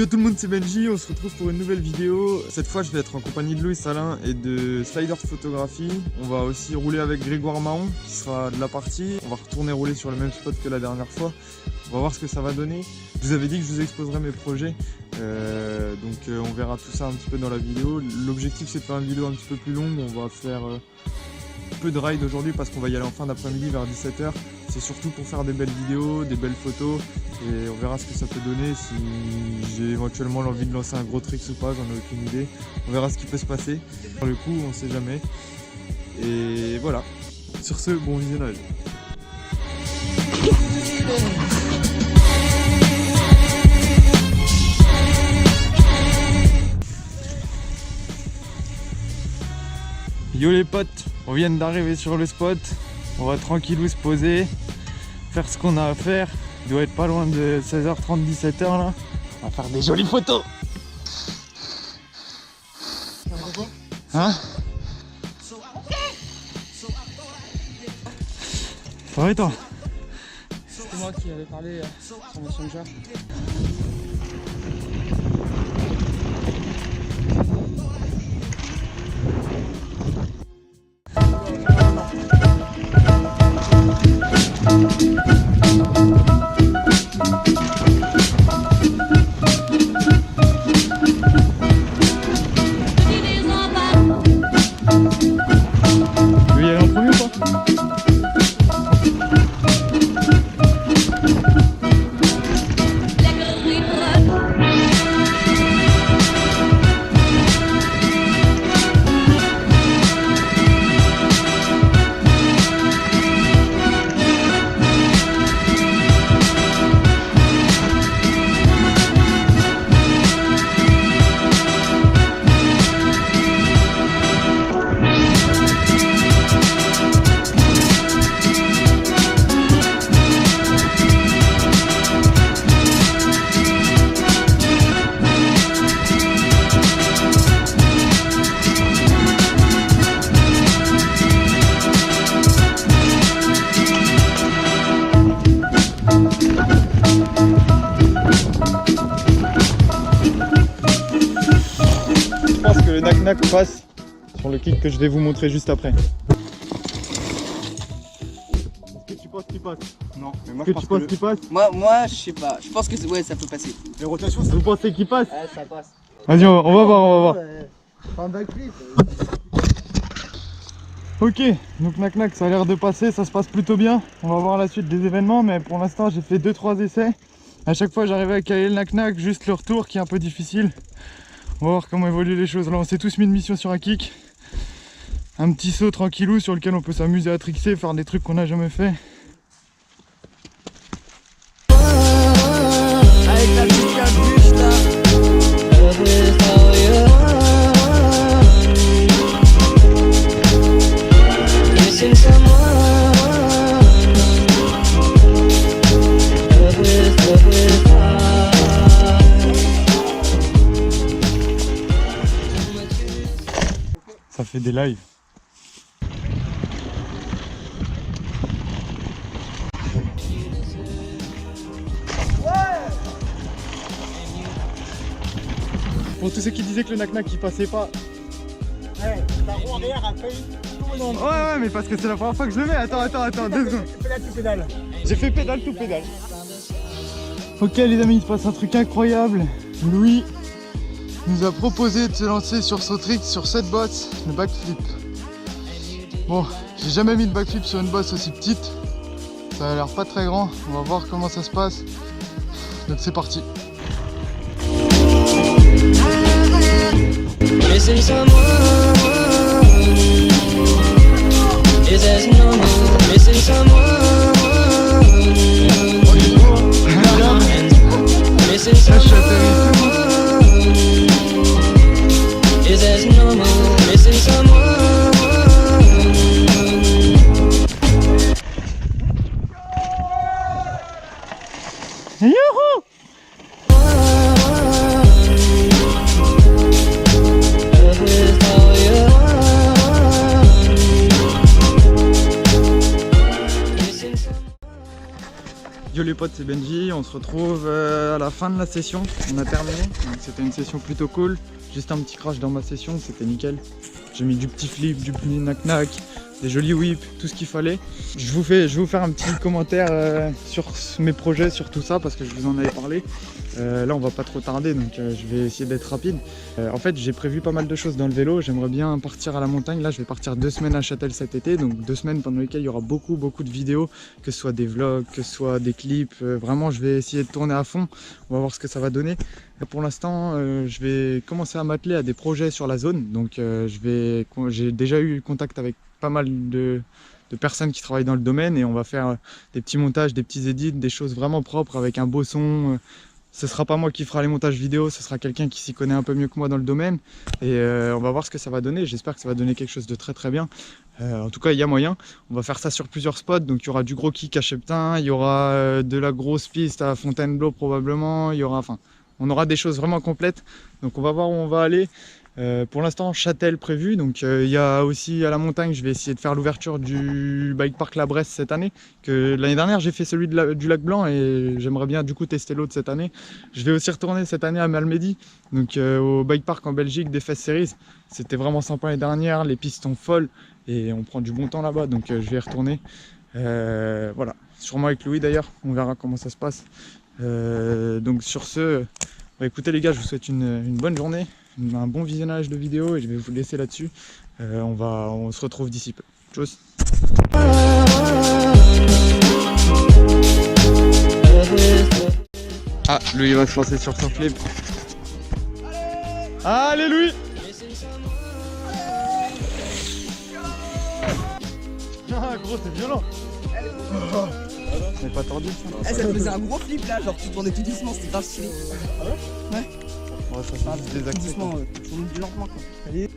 Yo tout le monde, c'est Benji, on se retrouve pour une nouvelle vidéo. Cette fois je vais être en compagnie de Louis Alain et de Slider Photographie. On va aussi rouler avec Grégoire Mahon qui sera de la partie. On va retourner rouler sur le même spot que la dernière fois. On va voir ce que ça va donner. Je vous avais dit que je vous exposerais mes projets. Donc on verra tout ça un petit peu dans la vidéo. L'objectif c'est de faire une vidéo un petit peu plus longue. On va faire peu de ride aujourd'hui parce qu'on va y aller en fin d'après-midi vers 17 h. C'est surtout pour faire des belles vidéos, des belles photos et on verra ce que ça peut donner, si j'ai éventuellement l'envie de lancer un gros trick ou pas, j'en ai aucune idée. On verra ce qui peut se passer. Pour le coup, on sait jamais. Et voilà. Sur ce, bon visionnage. Yo les potes, on vient d'arriver sur le spot. On va tranquillou se poser, faire ce qu'on a à faire. Il doit être pas loin de 16h30, 17h là. On va faire des jolies photos. Hein? Ça va et toi? C'est moi qui avais parlé sur Messenger. Le knack-knack passe sur le kick que je vais vous montrer juste après. Est-ce que tu penses qu'il passe? Non. Mais moi, tu penses qu'il passe? Moi je sais pas. Je pense que ouais, ça peut passer. Les rotations, vous pensez qu'il passe? Ouais, ça passe. Vas-y, on va voir, on va voir. Un backflip. Ok, donc knack-knack, ça a l'air de passer, ça se passe plutôt bien. On va voir la suite des événements, mais pour l'instant, j'ai fait 2-3 essais. À chaque fois, j'arrivais à caler le knack-knack, juste le retour qui est un peu difficile. On va voir comment évoluent les choses. Là, on s'est tous mis une mission sur un kick. Un petit saut tranquillou sur lequel on peut s'amuser à trickser, faire des trucs qu'on n'a jamais fait. Avec la petite capuche là. Ça fait des lives. Pour tous ceux qui disaient que le knack-knack il passait pas. Ouais, ta roue arrière a failli tout dans le Ouais, mais parce que c'est la première fois que je le mets. Attends, 2 secondes. pédale tout pédale. J'ai fait pédale tout pédale. Ok les amis, il se passe un truc incroyable. Louis nous a proposé de se lancer sur son trick sur cette bosse, le backflip. Bon, j'ai jamais mis de backflip sur une bosse aussi petite. Ça a l'air pas très grand. On va voir comment ça se passe. Donc c'est parti. Missing someone, is as normal. Missing someone, missing someone, is as normal. Missing someone. Youhou! Love is all les potes, c'est Benji. On se retrouve à la fin de la session. On a terminé. C'était une session plutôt cool. Juste un petit crash dans ma session, c'était nickel. J'ai mis du petit flip, du petit knack-knack, des jolis whips, tout ce qu'il fallait. Je vais vous faire un petit commentaire sur mes projets, sur tout ça, parce que je vous en avais parlé. Là, on va pas trop tarder, donc je vais essayer d'être rapide. En fait, j'ai prévu pas mal de choses dans le vélo. J'aimerais bien partir à la montagne. Là, je vais partir 2 semaines à Châtel cet été, donc 2 semaines pendant lesquelles il y aura beaucoup de vidéos, que ce soit des vlogs, que ce soit des clips. Vraiment, je vais essayer de tourner à fond. On va voir ce que ça va donner. Pour l'instant, je vais commencer à m'atteler à des projets sur la zone. Donc, j'ai déjà eu contact avec pas mal de personnes qui travaillent dans le domaine et on va faire des petits montages, des petits edits, des choses vraiment propres avec un beau son. Ce sera pas moi qui fera les montages vidéo, ce sera quelqu'un qui s'y connaît un peu mieux que moi dans le domaine et on va voir ce que ça va donner. J'espère que ça va donner quelque chose de très bien. En tout cas, il y a moyen. On va faire ça sur plusieurs spots, donc il y aura du gros kick à Cheptain, il y aura de la grosse piste à Fontainebleau probablement, il y aura, enfin, on aura des choses vraiment complètes. Donc on va voir où on va aller. Pour l'instant, Châtel prévu, donc il y a aussi à la montagne, je vais essayer de faire l'ouverture du bike park La Bresse cette année. L'année dernière j'ai fait celui du lac Blanc et j'aimerais bien du coup tester l'autre cette année. Je vais aussi retourner cette année à Malmedy, donc au bike park en Belgique des Fest Series. C'était vraiment sympa l'année dernière, les pistes sont folles et on prend du bon temps là-bas, donc je vais y retourner. Voilà, sûrement avec Louis d'ailleurs, on verra comment ça se passe. Donc sur ce, écoutez les gars, je vous souhaite une bonne journée, un bon visionnage de vidéo et je vais vous laisser là-dessus. On se retrouve d'ici peu. Tchuss. Ah, Louis va se lancer sur son flip. Allez Louis. Ah gros, c'est violent. C'est pas tordu ça. Ça te faisait un gros flip là, genre tu tournais tout doucement, c'était grave stylé. Ah ouais? Ouais. Ouais, ça c'est des accès. Doucement, tu tournes lentement quoi. Allez.